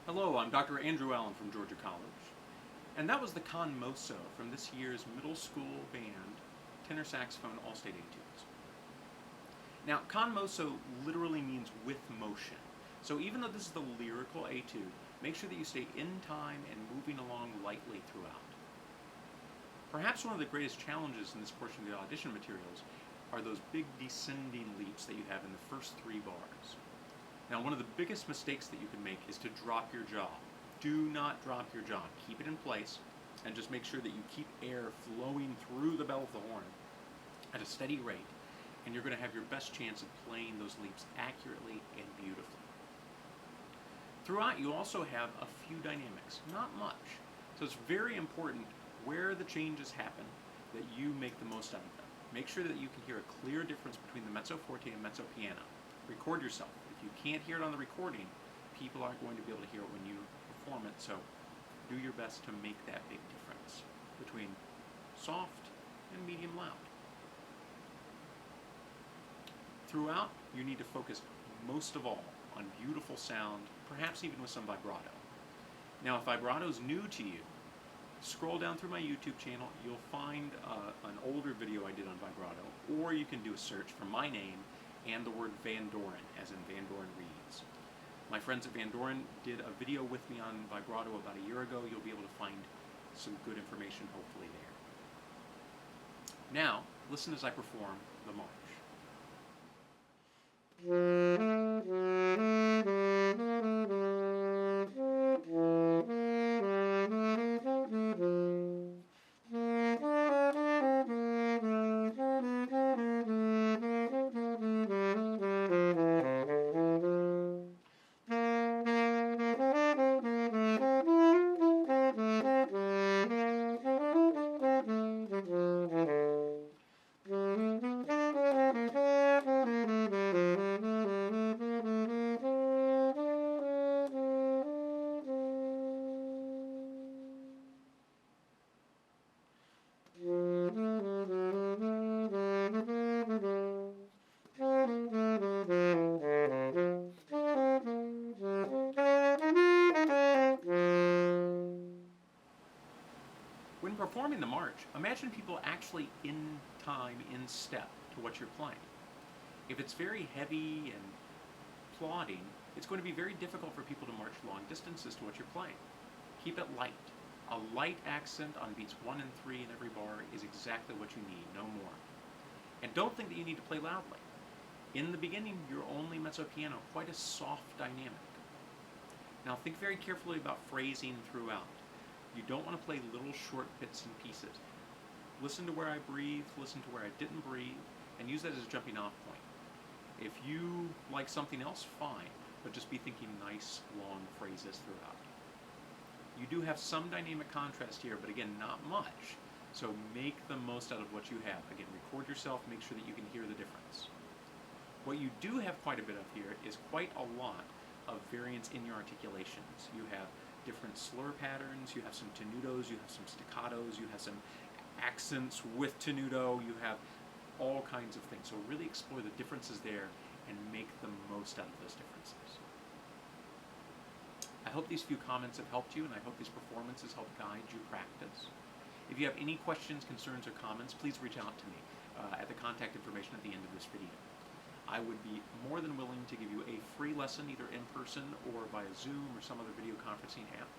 Hello, I'm Dr. Andrew Allen from Georgia College. And that was the con moso from this year's middle school band, Tenor Saxophone All-State Etudes. Now, con moso literally means with motion. So even though this is the lyrical etude, make sure that you stay in time and moving along lightly throughout. Perhaps one of the greatest challenges in this portion of the audition materials are those big descending leaps that you have in the first 3 bars. Now, one of the biggest mistakes that you can make is to drop your jaw. Do not drop your jaw. Keep it in place and just make sure that you keep air flowing through the bell of the horn at a steady rate, and you're going to have your best chance of playing those leaps accurately and beautifully. Throughout, you also have a few dynamics, not much. So it's very important where the changes happen that you make the most out of them. Make sure that you can hear a clear difference between the mezzo forte and mezzo piano. Record yourself. If you can't hear it on the recording, people aren't going to be able to hear it when you perform it, so do your best to make that big difference between soft and medium loud. Throughout, you need to focus most of all on beautiful sound, perhaps even with some vibrato. Now, if vibrato is new to you, scroll down through my YouTube channel, you'll find an older video I did on vibrato, or you can do a search for my name and the word Van Doren, as in Van Doren Reads. My friends at Van Doren did a video with me on vibrato about a year ago. You'll be able to find some good information hopefully there. Now, listen as I perform the march. When performing the march, imagine people actually in time, in step to what you're playing. If it's very heavy and plodding, it's going to be very difficult for people to march long distances to what you're playing. Keep it light. A light accent on beats 1 and 3 in every bar is exactly what you need, no more. And don't think that you need to play loudly. In the beginning, you're only mezzo piano, quite a soft dynamic. Now think very carefully about phrasing throughout. You don't want to play little short bits and pieces. Listen to where I breathe, listen to where I didn't breathe, and use that as a jumping off point. If you like something else, fine, but just be thinking nice, long phrases throughout. You do have some dynamic contrast here, but again, not much. So make the most out of what you have. Again, record yourself, make sure that you can hear the difference. What you do have quite a bit of here is quite a lot of variance in your articulations. You have different slur patterns, you have some tenutos, you have some staccatos, you have some accents with tenuto, you have all kinds of things. So really explore the differences there and make the most out of those differences. I hope these few comments have helped you, and I hope these performances help guide your practice. If you have any questions, concerns, or comments, please reach out to me at the contact information at the end of this video. I would be more than willing to give you a free lesson, either in person or via Zoom or some other video conferencing app.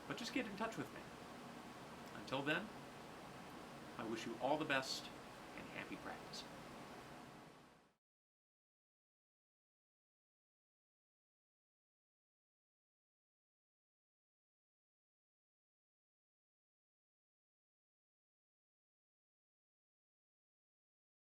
But just get in touch with me. Until then, I wish you all the best and happy practicing.